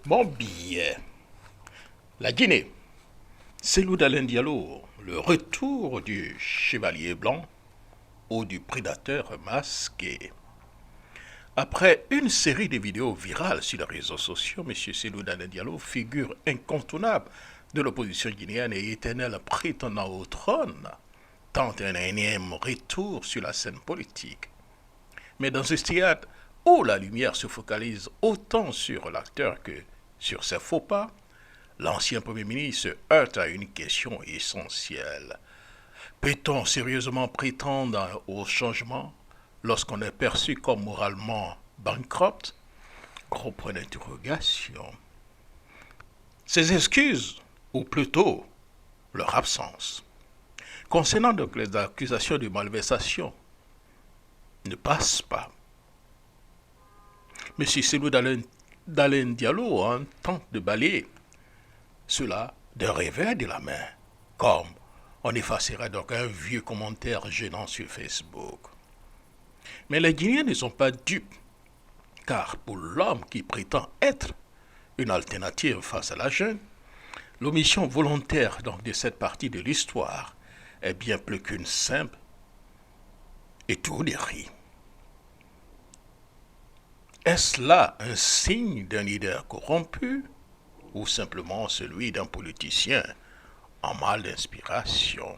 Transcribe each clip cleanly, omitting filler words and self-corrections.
Mon billet. La Guinée. Cellou Dalein Diallo, le retour du chevalier blanc ou du prédateur masqué. Après une série de vidéos virales sur les réseaux sociaux, M. Cellou Dalein Diallo, figure incontournable de l'opposition guinéenne et éternel prétendant au trône, tente un énième retour sur la scène politique. Mais dans ce théâtre où la lumière se focalise autant sur l'acteur que sur ses faux pas, l'ancien Premier ministre se heurte à une question essentielle. Peut-on sérieusement prétendre au changement lorsqu'on est perçu comme moralement bankrupt? Gros point d'interrogation. Ces excuses, ou plutôt leur absence, concernant donc les accusations de malversation, ne passent pas. M. Cellou Dalein Diallo tente de balayer cela d'un revers de la main, comme on effacerait donc un vieux commentaire gênant sur Facebook. Mais les Guinéens ne sont pas dupes, car pour l'homme qui prétend être une alternative face à la junte, l'omission volontaire donc de cette partie de l'histoire est bien plus qu'une simple étourderie. Est-ce là un signe d'un leader corrompu ou simplement celui d'un politicien en mal d'inspiration?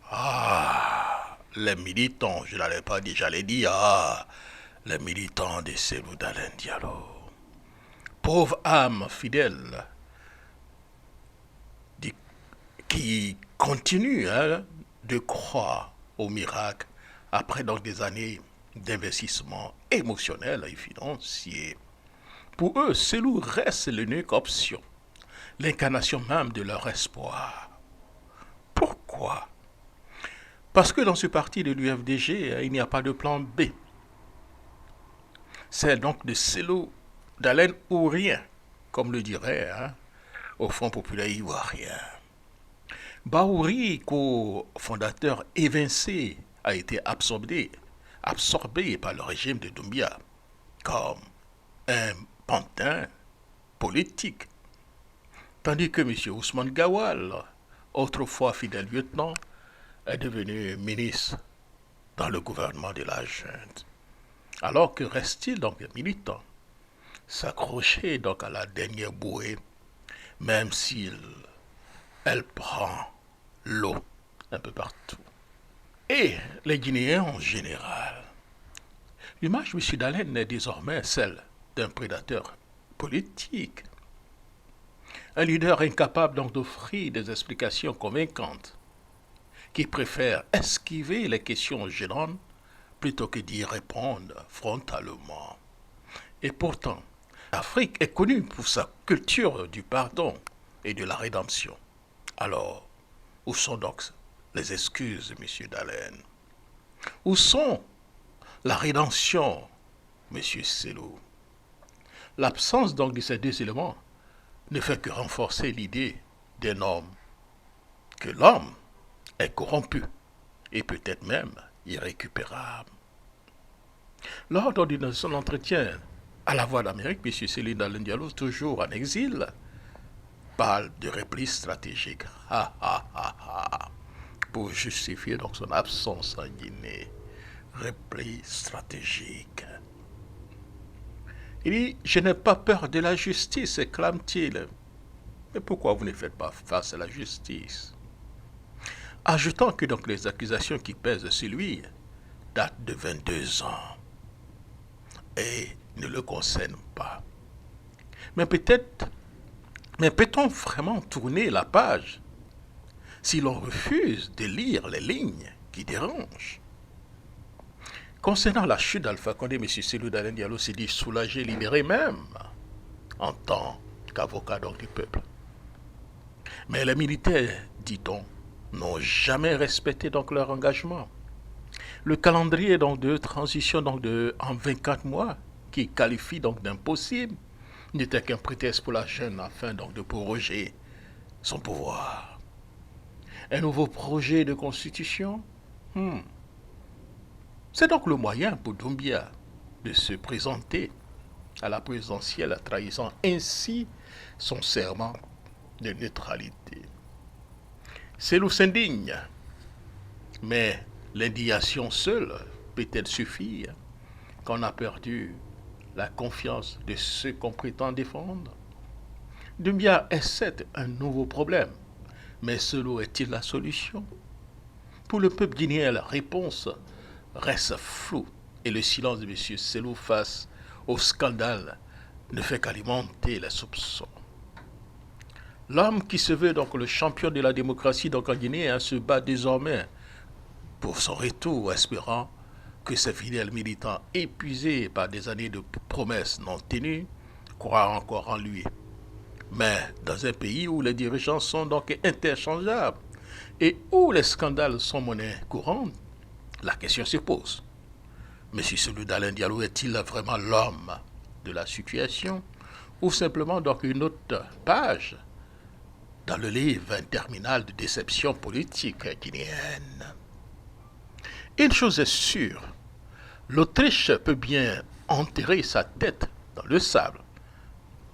Ah, les militants, je n'allais pas dire, j'allais dire, les militants de Cellou Dalein Diallo. Pauvre âme fidèle qui continue de croire au miracle après donc des années d'investissement émotionnel et financier. Pour eux, Cellou reste l'unique option, l'incarnation même de leur espoir. Pourquoi? Parce que dans ce parti de l'UFDG, il n'y a pas de plan B. C'est donc de Cellou Dalein ou rien, comme le dirait au Front populaire ivoirien. Baouri, co-fondateur évincé, a été absorbé par le régime de Doumbia comme un pantin politique. Tandis que M. Ousmane Gawal, autrefois fidèle lieutenant, est devenu ministre dans le gouvernement de la junte. Alors que reste-t-il donc des militants? S'accrocher donc à la dernière bouée, même elle prend l'eau un peu partout. Et les Guinéens en général. L'image de M. Dalein est désormais celle d'un prédateur politique. Un leader incapable donc d'offrir des explications convaincantes, qui préfère esquiver les questions gênantes plutôt que d'y répondre frontalement. Et pourtant, l'Afrique est connue pour sa culture du pardon et de la rédemption. Alors, où sont donc les excuses, M. Dalein? Où sont la rédemption, M. Cellou? L'absence donc de ces deux éléments ne fait que renforcer l'idée d'un homme, que l'homme est corrompu et peut-être même irrécupérable. Lors de son entretien à la Voix d'Amérique, M. Cellou Dalein Diallo, toujours en exil, parle de repli stratégique. Pour justifier donc son absence en Guinée. Repli stratégique. Il dit, je n'ai pas peur de la justice, clame-t-il. Mais pourquoi vous ne faites pas face à la justice? Ajoutant que donc les accusations qui pèsent sur lui datent de 22 ans et ne le concernent pas. Mais peut-on vraiment tourner la page si l'on refuse de lire les lignes qui dérangent? Concernant la chute d'Alpha Condé, M. Cellou Dalein Diallo s'est dit soulagé, libéré même, en tant qu'avocat donc du peuple. Mais les militaires, dit-on, n'ont jamais respecté donc leur engagement. Le calendrier donc de transition donc en 24 mois, qui qualifie donc d'impossible, n'était qu'un prétexte pour la jeune afin donc de proroger son pouvoir. Un nouveau projet de constitution? C'est donc le moyen pour Doumbia de se présenter à la présidentielle, trahissant ainsi son serment de neutralité. Selou s'indigne, mais l'indignation seule peut-elle suffire quand on a perdu la confiance de ceux qu'on prétend défendre? Doumbia est certes un nouveau problème, mais Selou est-il la solution? Pour le peuple guinéen, la réponse reste floue et le silence de M. Selou face au scandale ne fait qu'alimenter les soupçons. L'homme qui se veut donc le champion de la démocratie donc en Guinée se bat désormais pour son retour, espérant que ses fidèles militants épuisés par des années de promesses non tenues croient encore en lui. Mais dans un pays où les dirigeants sont donc interchangeables et où les scandales sont monnaie courante, la question se pose. M. Selou Dalein Diallo est-il vraiment l'homme de la situation ou simplement donc une autre page dans le livre interminable de déception politique guinéenne? Une chose est sûre, l'Autriche peut bien enterrer sa tête dans le sable,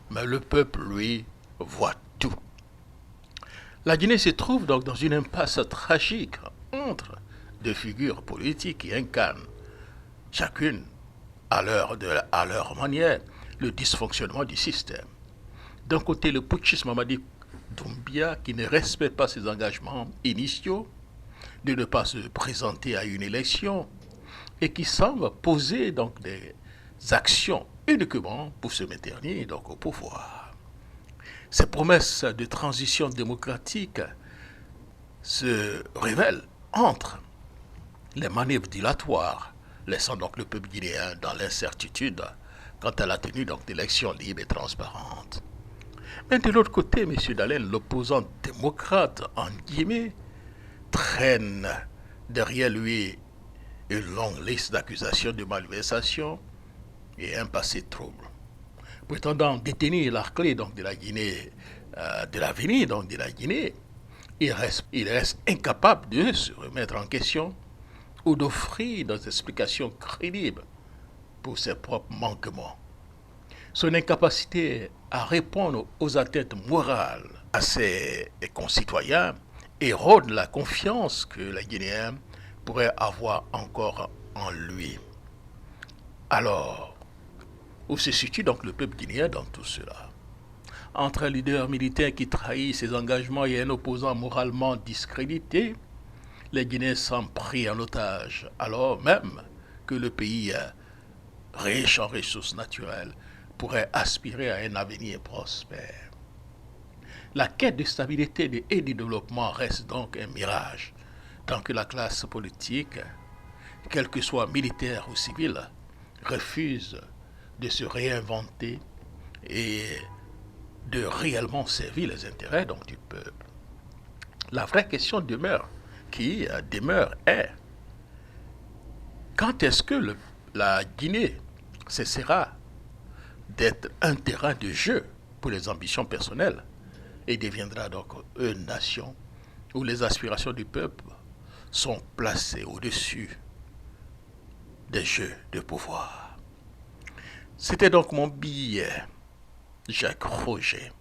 mais le peuple, lui, voit tout. La Guinée se trouve donc dans une impasse tragique entre deux figures politiques qui incarnent, chacune à leur manière, le dysfonctionnement du système. D'un côté, le putschisme Mamadi Doumbia qui ne respecte pas ses engagements initiaux de ne pas se présenter à une élection et qui semble poser donc des actions uniquement pour se maintenir donc au pouvoir. Ces promesses de transition démocratique se révèlent entre les manœuvres dilatoires, laissant donc le peuple guinéen dans l'incertitude quant à la tenue donc d'élections libres et transparentes. Mais de l'autre côté, M. Dalein, l'opposant démocrate en guillemets, traîne derrière lui une longue liste d'accusations de malversation et un passé trouble. Prétendant détenir la clé donc de la Guinée, de l'avenir donc de la Guinée, il reste incapable de se remettre en question ou d'offrir des explications crédibles pour ses propres manquements. Son incapacité à répondre aux attentes morales à ses concitoyens érode la confiance que les Guinéens pourraient avoir encore en lui. Alors, où se situe donc le peuple guinéen dans tout cela? Entre un leader militaire qui trahit ses engagements et un opposant moralement discrédité, les Guinéens sont pris en otage, alors même que le pays, riche en ressources naturelles, pourrait aspirer à un avenir prospère. La quête de stabilité et de développement reste donc un mirage, tant que la classe politique, quelle que soit militaire ou civile, refuse de se réinventer et de réellement servir les intérêts donc, du peuple. La vraie question demeure est quand est-ce que la Guinée cessera d'être un terrain de jeu pour les ambitions personnelles et deviendra donc une nation où les aspirations du peuple sont placées au-dessus des jeux de pouvoir. C'était donc mon billet, Jacques Roger.